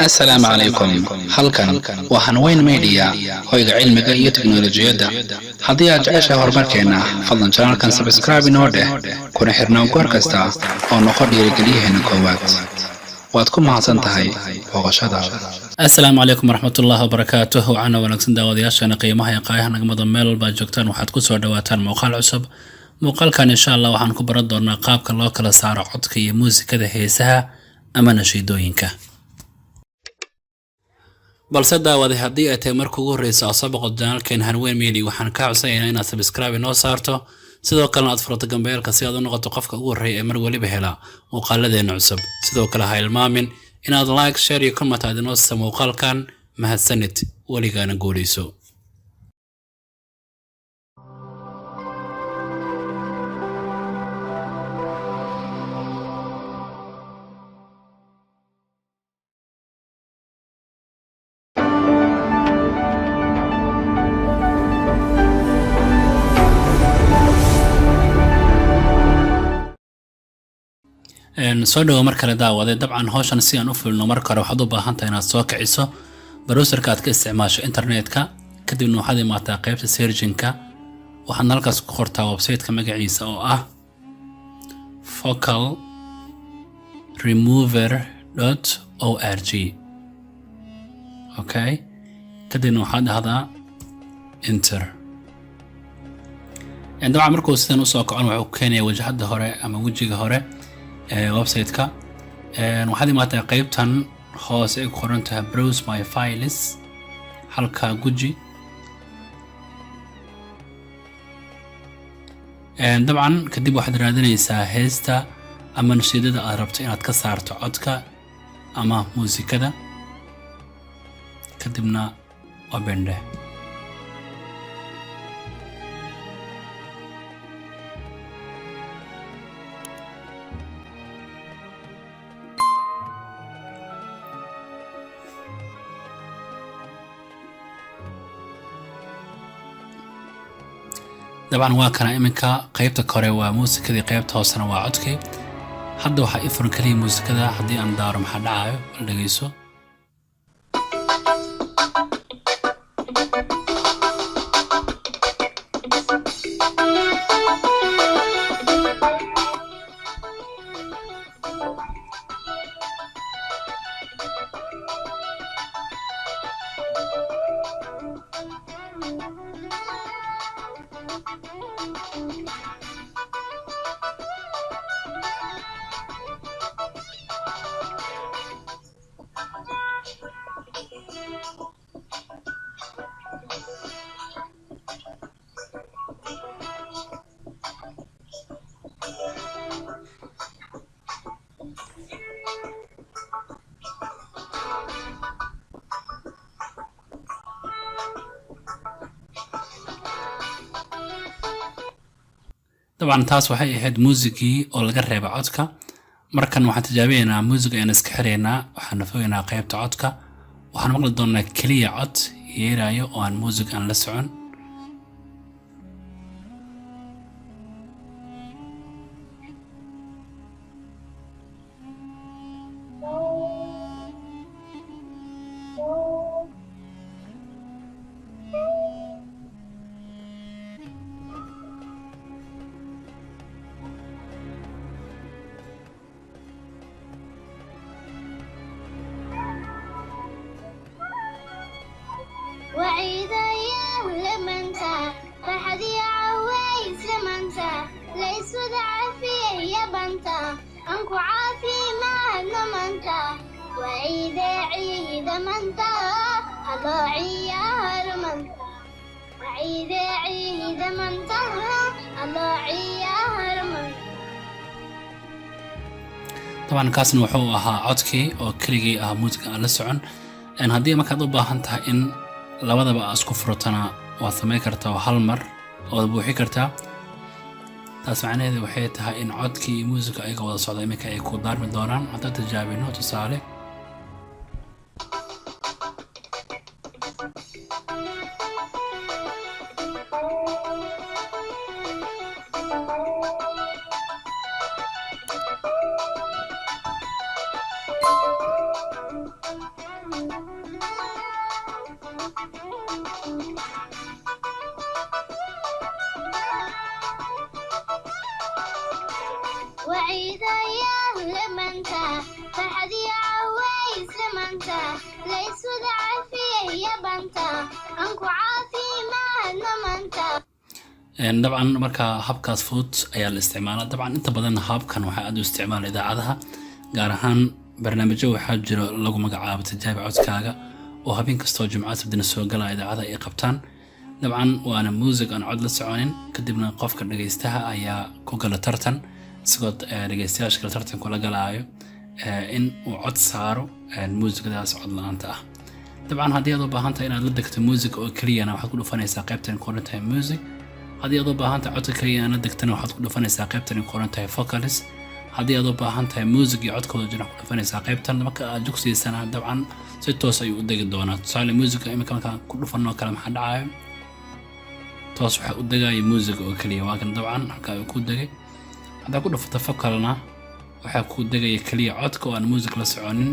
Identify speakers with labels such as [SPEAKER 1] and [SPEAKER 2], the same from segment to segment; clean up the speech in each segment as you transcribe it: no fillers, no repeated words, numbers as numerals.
[SPEAKER 1] السلام عليكم. halkan waa Hanweyn Media hoyga cilmiga iyo tiknoolajiyada. Haddii aad jeceshahay horumarkeena, fadlan channelkan subscribe inoo dheh, kuna xirnaa goor kasta oo noqo dhiirigeliyaheena koowaad. waad ku mahadsan tahay booqashadaada.
[SPEAKER 2] السلام عليكم ورحمة الله وبركاته. وعنا ونكسن داودياشana qiimaha iyo qaayaha nagmada meel walba joogtaan waxaad ku soo dhawaataan muuqaal cusub. muuqaalkan insha Allah waxaan ku baran doonaa qaabka loo kala saaro codka iyo muusikada heesaha ama nashiidooyinka. balse daawade haddii ay tahay markii ugu horreysay oo sabaqo channelkan Hanweyn Media waxaan ka codsanayaa inaad subscribe inoo saarto, sidoo kale aad furto gambeelka si aad u noqoto qofka ugu horreeya ee mar waliba hela muuqaaladeena cusub. sidoo kale ha ilmaamin inaad like, share iyo comment aad inoo siiso muuqaalkan. mahadsanid, weligaana guuleyso. soo dhawo mar kale daawade. dabcan hawshan si aan u fulno marka hore waxaad u baahan tahay inaad soo kiciso browserka aad ka isticmaasho internetka, kadibna waxaad imaataa qaybta searching-ka. waxaad halkaas ku qortaa website-ka magaciisa oo ah vocalremover.org. okay, kadibna waxaad dhahdaa enter. dabcan markuu sidan usoo kacon wuxuu keenayaa wajahada hore ama wejiga hore website-ka. waxaad imaataa qaybtan hoose ay ku qoran tahay browse my files, halka guji. dabcan kadib waxaad raadinaysaa heesta ama nashiidada aad rabto inaad ka saarto codka ama muusikada, kadibna open dheh. dabcan waa kana iminka qaybta kore waa muusikadii, qaybta hoosena waa codkii. hadda waxaa i furan kaliya muusikada. haddii aan daaro maxaa dhacayo bal dhegeyso. dabcan taas waxay ahayd muusigii oo laga reebay codka. markan waxaan tijaabiyeynaa muusiga aan iska xireynaa. waxaan fogeynaa qaybta codka. waxaan maqli doonaa kaliya cod yeerayo oo aan muusig aan la socon.
[SPEAKER 3] وعيدا يا لمنتا فرحدي عويس لمنتا ليس عافية يا بنتا أنكو عافي ما لمنتا وعيدا عيدا منتا أضاعي يا لمنتا وعيدا عيدا منتا أضاعي يا لمنتا.
[SPEAKER 2] طبعا kaasna wuxuu ahaa codkii oo keligii ah muusiga aan la socon. haddii markaad u baahan tahay in labadaba aad isku furtana waad samayn kartaa oo hal mar waad buuxi kartaa. taas macnaheedu waxay tahay in codkii iyo muusiga ayaga wada socda iminka ay ku daarmi doonaan. haddaan tijaabino tusaale.
[SPEAKER 3] وعيدا يا لمنتا فرحدي عويس لمنتا ليس ودعافيه يا بنتا أنكو عافي ما نمنتا.
[SPEAKER 2] طبعا marka habkaas fudud ayaa la isticmaalaa dabcan inta badan habkan waxa aad u isticmaalay idaacadaha gaar ahaan barnaamijyo waxa jiro lagu magacaabo tijaab codkaaga oo habeen kasto jumcada sabdina soo galaa idaacada ay qabtaan dabcan waana music aan cod la soconin kadibna qofka dhageystaha ayaa ku gala tartan isagoo dhageystayaasha kala tartan kula galaayo in uu cod saaro muusikadaas cod la'aanta ah dabcan haddii aad u baahan tahay inaad la degto music oo kaliya waxaad ku dhufanaysaa qaybtan koran tahay music haddii aad u baahan tahay codka kaliya la degtana waxaad ku dhufanaysaa qaybtan koran tahay vocalist haddii aad u baahan tahay music iyo codkooda jira ku dhufanaysaa qaybtan marka aad jogsiisana dabcan si toos ay u degi doonaa tusaale music imika marka ku dhufano kala maxaa dhacayo toos waxa u degay music oo kaliya waa kan dabcan halka uu ku degay haddii ku dhufato vocalna waxa ku degay kaliya codka oo aan music la soconin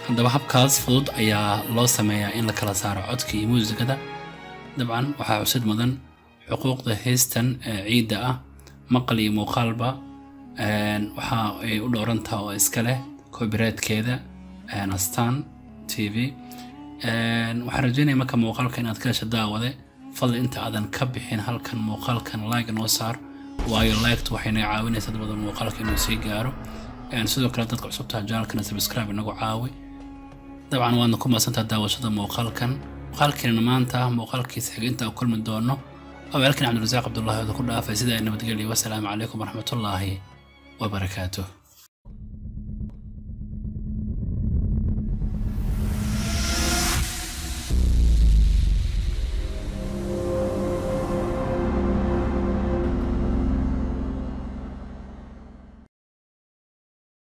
[SPEAKER 2] haddaba habkaas fudud ayaa loo sameeyaa in la kala saaro codka iyo muusikada dabcan waxa xusid mudan xuquuqda heestan ciida ah maqal iyo muuqaalba waxa ay u dhoorantaa oo iska leh copyright-keeda Astaan TV waxaan rajaynayaa marka muuqaalka inaad ka hesho daawade fadlan inta aadan ka bixin halkan muuqaalkan like noo saar waayo like waxayna caawinaysaa dad badan muuqaalka inuu sii gaaro sidoo kale dadka cusub tahay channelkana subscribe inagu caawi dabcan waadna ku maasantahay daawashada muuqaalkan maanta muuqaalkiisa xigta oo kulmi doono awalkan Cabdirasaaq Cabdullaahi oo ku dhaafay sida ay nabadgelyo wassalaamu calaykum waraxmatullaahi wabarakaatuh.